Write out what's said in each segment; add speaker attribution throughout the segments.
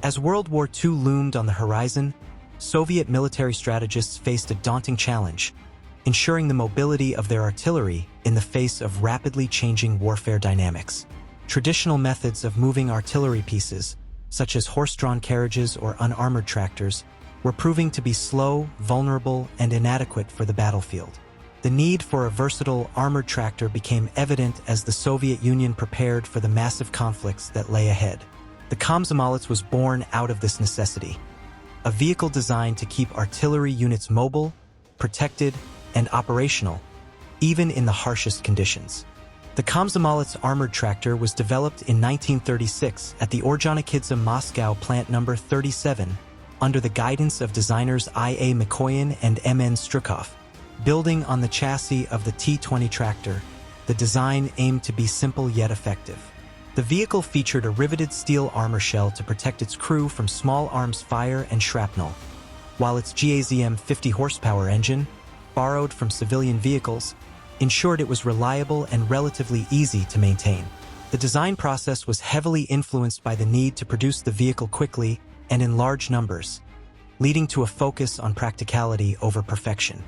Speaker 1: As World War II loomed on the horizon, Soviet military strategists faced a daunting challenge, ensuring the mobility of their artillery in the face of rapidly changing warfare dynamics. Traditional methods of moving artillery pieces, such as horse-drawn carriages or unarmored tractors, were proving to be slow, vulnerable, and inadequate for the battlefield. The need for a versatile armored tractor became evident as the Soviet Union prepared for the massive conflicts that lay ahead. The Komsomolets was born out of this necessity, a vehicle designed to keep artillery units mobile, protected, and operational, even in the harshest conditions. The Komsomolets armored tractor was developed in 1936 at the Ordzhonikidze Moscow Plant No. 37 under the guidance of designers I.A. Mikoyan and M.N. Strukov. Building on the chassis of the T-20 tractor, the design aimed to be simple yet effective. The vehicle featured a riveted steel armor shell to protect its crew from small arms fire and shrapnel, while its GAZM 50 horsepower engine, borrowed from civilian vehicles, ensured it was reliable and relatively easy to maintain. The design process was heavily influenced by the need to produce the vehicle quickly and in large numbers, leading to a focus on practicality over perfection.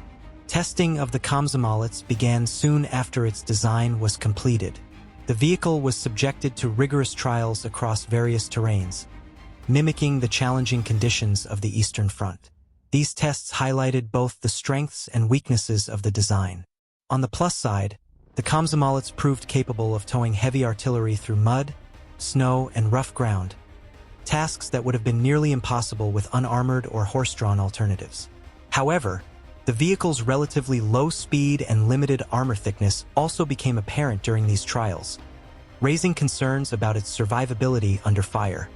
Speaker 1: Testing of the Komsomolets began soon after its design was completed. The vehicle was subjected to rigorous trials across various terrains, mimicking the challenging conditions of the Eastern Front. These tests highlighted both the strengths and weaknesses of the design. On the plus side, the Komsomolets proved capable of towing heavy artillery through mud, snow, and rough ground, tasks that would have been nearly impossible with unarmored or horse-drawn alternatives. However, the vehicle's relatively low speed and limited armor thickness also became apparent during these trials, raising concerns about its survivability under fire.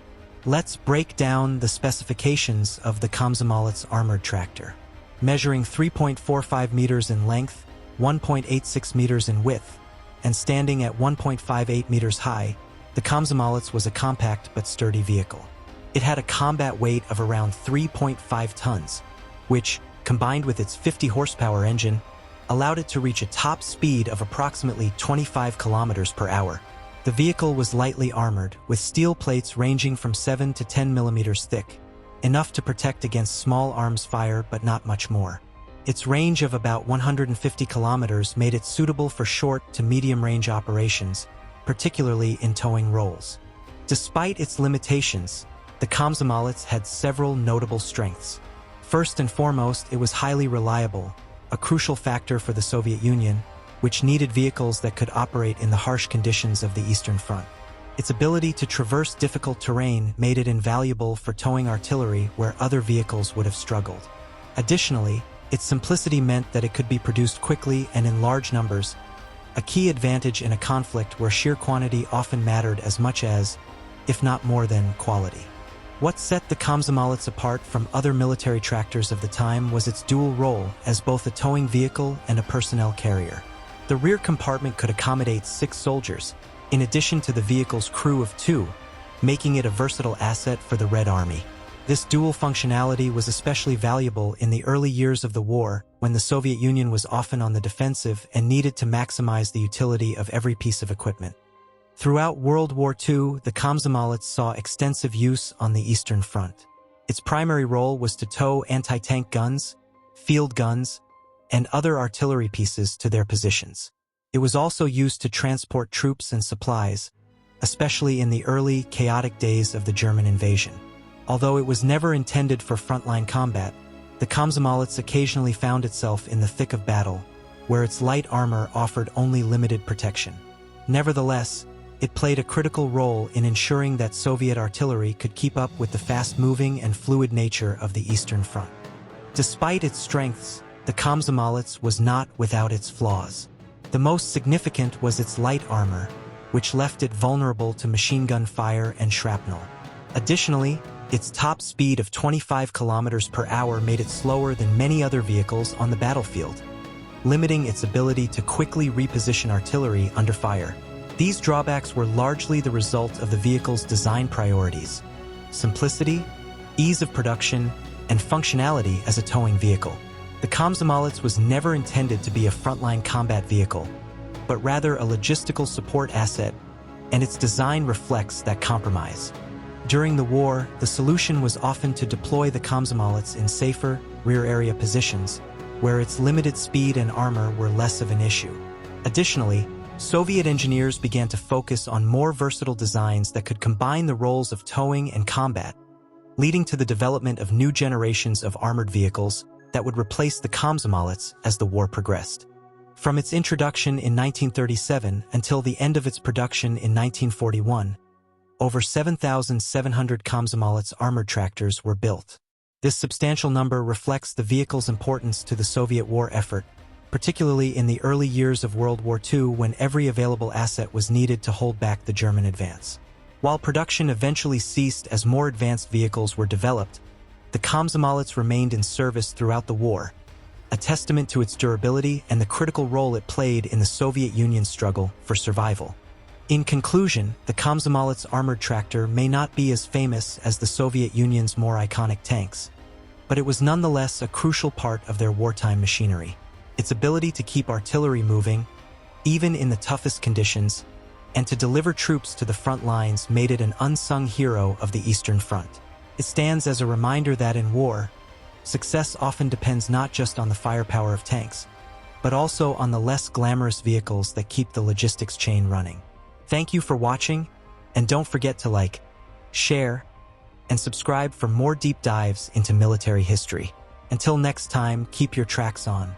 Speaker 1: Let's break down the specifications of the Komsomolets armored tractor. Measuring 3.45 meters in length, 1.86 meters in width, and standing at 1.58 meters high, the Komsomolets was a compact but sturdy vehicle. It had a combat weight of around 3.5 tons, which, combined with its 50 horsepower engine, allowed it to reach a top speed of approximately 25 kilometers per hour. The vehicle was lightly armored, with steel plates ranging from 7 to 10 millimeters thick, enough to protect against small arms fire but not much more. Its range of about 150 kilometers made it suitable for short to medium-range operations, particularly in towing roles. Despite its limitations, the Komsomolets had several notable strengths. First and foremost, it was highly reliable, a crucial factor for the Soviet Union, which needed vehicles that could operate in the harsh conditions of the Eastern Front. Its ability to traverse difficult terrain made it invaluable for towing artillery where other vehicles would have struggled. Additionally, its simplicity meant that it could be produced quickly and in large numbers, a key advantage in a conflict where sheer quantity often mattered as much as, if not more than, quality. What set the Komsomolets apart from other military tractors of the time was its dual role as both a towing vehicle and a personnel carrier. The rear compartment could accommodate 6 soldiers, in addition to the vehicle's crew of 2, making it a versatile asset for the Red Army. This dual functionality was especially valuable in the early years of the war, when the Soviet Union was often on the defensive and needed to maximize the utility of every piece of equipment. Throughout World War II, the Komsomolets saw extensive use on the Eastern Front. Its primary role was to tow anti-tank guns, field guns, and other artillery pieces to their positions. It was also used to transport troops and supplies, especially in the early, chaotic days of the German invasion. Although it was never intended for frontline combat, the Komsomolets occasionally found itself in the thick of battle, where its light armor offered only limited protection. Nevertheless, it played a critical role in ensuring that Soviet artillery could keep up with the fast-moving and fluid nature of the Eastern Front. Despite its strengths, the Komsomolets was not without its flaws. The most significant was its light armor, which left it vulnerable to machine gun fire and shrapnel. Additionally, its top speed of 25 kilometers per hour made it slower than many other vehicles on the battlefield, limiting its ability to quickly reposition artillery under fire. These drawbacks were largely the result of the vehicle's design priorities: simplicity, ease of production, and functionality as a towing vehicle. The Komsomolets was never intended to be a frontline combat vehicle, but rather a logistical support asset, and its design reflects that compromise. During the war, the solution was often to deploy the Komsomolets in safer, rear-area positions, where its limited speed and armor were less of an issue. Additionally, Soviet engineers began to focus on more versatile designs that could combine the roles of towing and combat, leading to the development of new generations of armored vehicles that would replace the Komsomolets as the war progressed. From its introduction in 1937 until the end of its production in 1941, over 7,700 Komsomolets armored tractors were built. This substantial number reflects the vehicle's importance to the Soviet war effort, particularly in the early years of World War II when every available asset was needed to hold back the German advance. While production eventually ceased as more advanced vehicles were developed, the Komsomolets remained in service throughout the war, a testament to its durability and the critical role it played in the Soviet Union's struggle for survival. In conclusion, the Komsomolets armored tractor may not be as famous as the Soviet Union's more iconic tanks, but it was nonetheless a crucial part of their wartime machinery. Its ability to keep artillery moving, even in the toughest conditions, and to deliver troops to the front lines made it an unsung hero of the Eastern Front. It stands as a reminder that in war, success often depends not just on the firepower of tanks, but also on the less glamorous vehicles that keep the logistics chain running. Thank you for watching, and don't forget to like, share, and subscribe for more deep dives into military history. Until next time, keep your tracks on.